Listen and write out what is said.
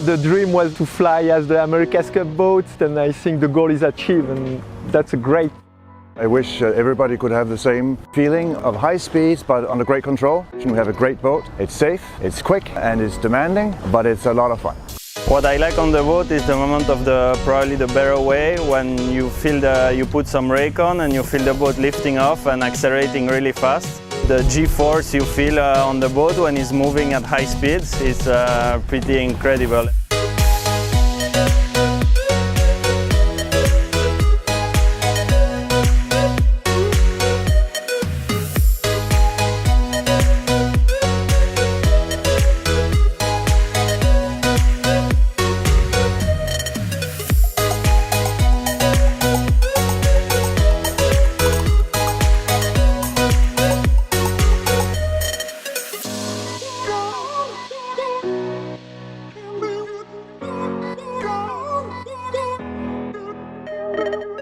The dream was to fly as the America's Cup boats, and I think the goal is achieved, and that's great. I wish everybody could have the same feeling of high speeds but under great control. We have a great boat. It's safe, it's quick and it's demanding, but it's a lot of fun. What I like on the boat is the moment of probably the better way, when you feel you put some rake on and you feel the boat lifting off and accelerating really fast. The G-force you feel on the boat when it's moving at high speeds is pretty incredible. Thank you.